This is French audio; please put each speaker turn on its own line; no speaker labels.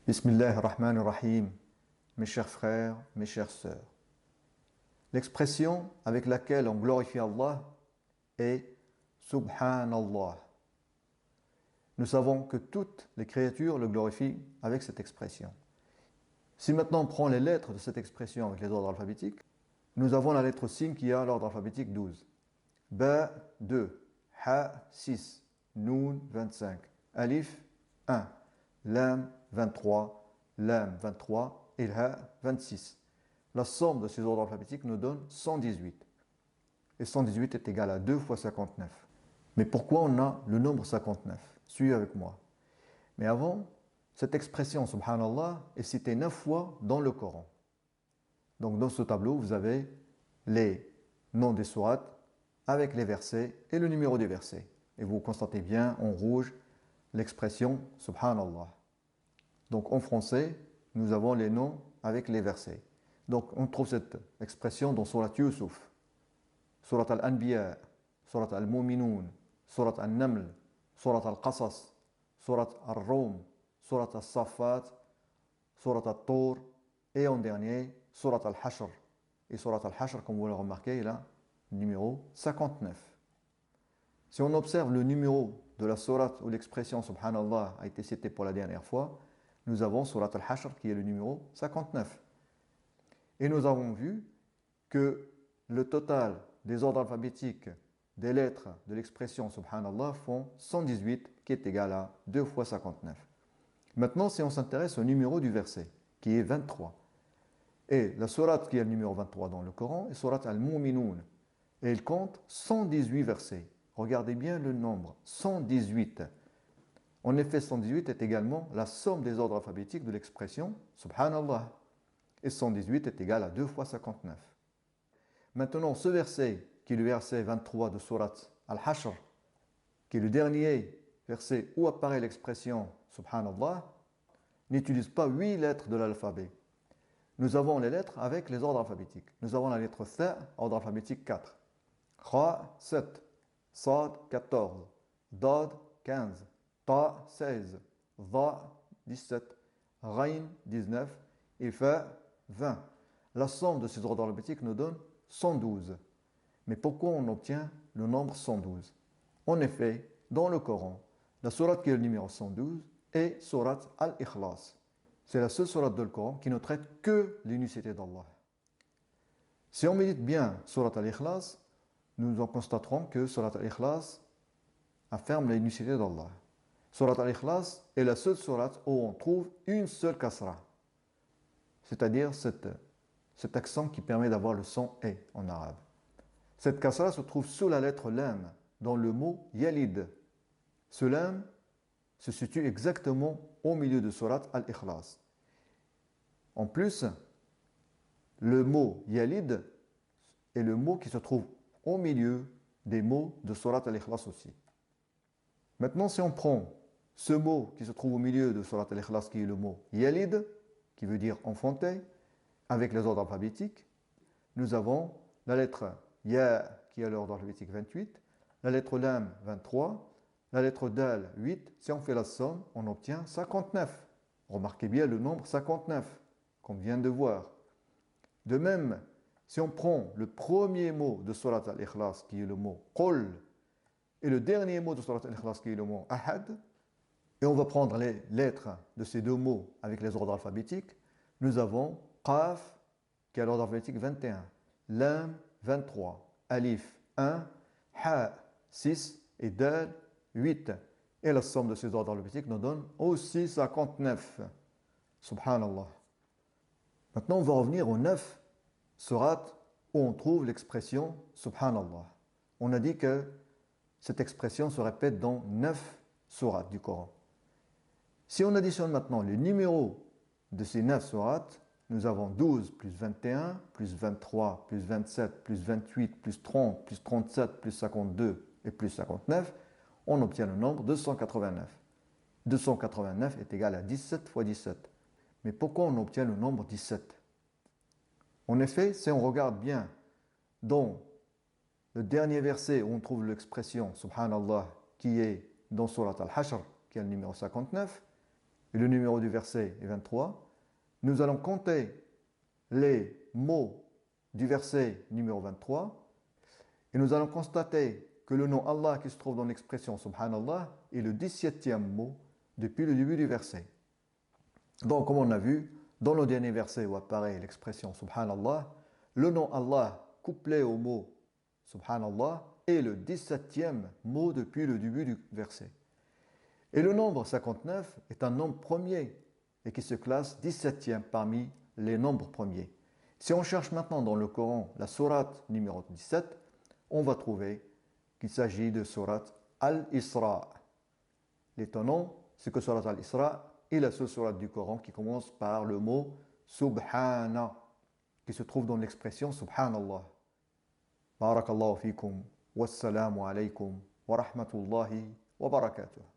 Bismillah ar-Rahman ar-Rahim, mes chers frères, mes chères sœurs. L'expression avec laquelle on glorifie Allah est Subhanallah. Nous savons que toutes les créatures le glorifient avec cette expression. Si maintenant on prend les lettres de cette expression avec les ordres alphabétiques, nous avons la lettre Sin qui a l'ordre alphabétique 12. Ba 2, Ha 6, Noun 25, Alif 1, Lam 23, Lam 23 et Ha 26. La somme de ces ordres alphabétiques nous donne 118. Et 118 est égal à 2 fois 59. Mais pourquoi on a le nombre 59? Suivez avec moi. Mais avant, cette expression Subhanallah est citée 9 fois dans le Coran. Donc dans ce tableau, vous avez les noms des sourates avec les versets et le numéro des versets. Et vous constatez bien en rouge l'expression Subhanallah. Donc en français, nous avons les noms avec les versets. Donc on trouve cette expression dans Surat Yusuf, Surat Al-Anbiya, Surat Al-Mu'minun, Surat Al-Naml, Surat Al-Qasas, Surat Al-Rum, Surat Al-Safat, Surat Al-Tur et en dernier, Surat Al-Hashr. Et Surat Al-Hashr, comme vous le remarquez, là, numéro 59. Si on observe le numéro de la surat où l'expression Subhanallah a été citée pour la dernière fois, nous avons Surat Al-Hashr qui est le numéro 59. Et nous avons vu que le total des ordres alphabétiques des lettres de l'expression Subhanallah font 118 qui est égal à 2 fois 59. Maintenant, si on s'intéresse au numéro du verset, qui est 23. Et la sourate qui est le numéro 23 dans le Coran est Surat Al-Mu'minun. Et il compte 118 versets. Regardez bien le nombre, 118. En effet, 118 est également la somme des ordres alphabétiques de l'expression Subhanallah. Et 118 est égal à 2 fois 59. Maintenant, ce verset, qui est le verset 23 de Surat Al-Hashr, qui est le dernier verset où apparaît l'expression Subhanallah, n'utilise pas 8 lettres de l'alphabet. Nous avons les lettres avec les ordres alphabétiques. Nous avons la lettre Tha, ordre alphabétique 4. Kha, 7. Sad, 14. Dad, 15. Ta, 16. Dha, 17. Ghain, 19. Et Fa, 20. La somme de ces ordres alphabétiques nous donne 112. Mais pourquoi on obtient le nombre 112? En effet, dans le Coran, la sourate qui est le numéro 112 est sourate Al-Ikhlas. C'est la seule sourate du Coran qui ne traite que l'unicité d'Allah. Si on médite bien sourate Al-Ikhlas, nous en constaterons que sourate Al-Ikhlas affirme l'unicité d'Allah. Sourate Al-Ikhlas est la seule sourate où on trouve une seule kasra, c'est-à-dire cet accent qui permet d'avoir le son « et » en arabe. Cette kasra se trouve sous la lettre lam dans le mot yalid. Ce lam se situe exactement au milieu de Surat Al-Ikhlas. En plus, le mot yalid est le mot qui se trouve au milieu des mots de Surat Al-Ikhlas aussi. Maintenant, si on prend ce mot qui se trouve au milieu de Surat Al-Ikhlas, qui est le mot yalid, qui veut dire enfanter, avec les ordres alphabétiques, nous avons la lettre ya qui est l'ordre alphabétique 28, la lettre lam 23, la lettre dal 8. Si on fait la somme, on obtient 59. Remarquez bien le nombre 59 qu'on vient de voir. De même, si on prend le premier mot de Surat Al-Ikhlas qui est le mot Qul et le dernier mot de Surat Al-Ikhlas qui est le mot Ahad, et on va prendre les lettres de ces deux mots avec les ordres alphabétiques, nous avons Qaf qui est l'ordre alphabétique 21, Lam 23, Alif 1, Ha 6 et Dal 8. Et la somme de ces ordres alphabétiques nous donne aussi 59. Subhanallah. Maintenant, on va revenir aux 9 sourates où on trouve l'expression Subhanallah. On a dit que cette expression se répète dans 9 sourates du Coran. Si on additionne maintenant les numéros de ces 9 sourates, nous avons 12 plus 21, plus 23, plus 27, plus 28, plus 30, plus 37, plus 52 et plus 59. On obtient le nombre 289. 289 est égal à 17 fois 17. Mais pourquoi on obtient le nombre 17? En effet, si on regarde bien dans le dernier verset où on trouve l'expression Subhanallah qui est dans Surat Al-Hashr, qui est le numéro 59, et le numéro du verset est 23, nous allons compter les mots du verset numéro 23 et nous allons constater que le nom Allah qui se trouve dans l'expression Subhanallah est le 17e mot depuis le début du verset. Donc, comme on a vu, dans le dernier verset où apparaît l'expression Subhanallah, le nom Allah couplé au mot Subhanallah est le 17e mot depuis le début du verset. Et le nombre 59 est un nombre premier et qui se classe 17e parmi les nombres premiers. Si on cherche maintenant dans le Coran la sourate numéro 17, on va trouver qu'il s'agit de sourate Al-Isra. L'étonnant, c'est que sourate Al-Isra est la seule sourate du Coran qui commence par le mot Subhana, qui se trouve dans l'expression Subhanallah. Barakallahu fikum, wassalamu alaykum wa rahmatullahi wa barakatuh.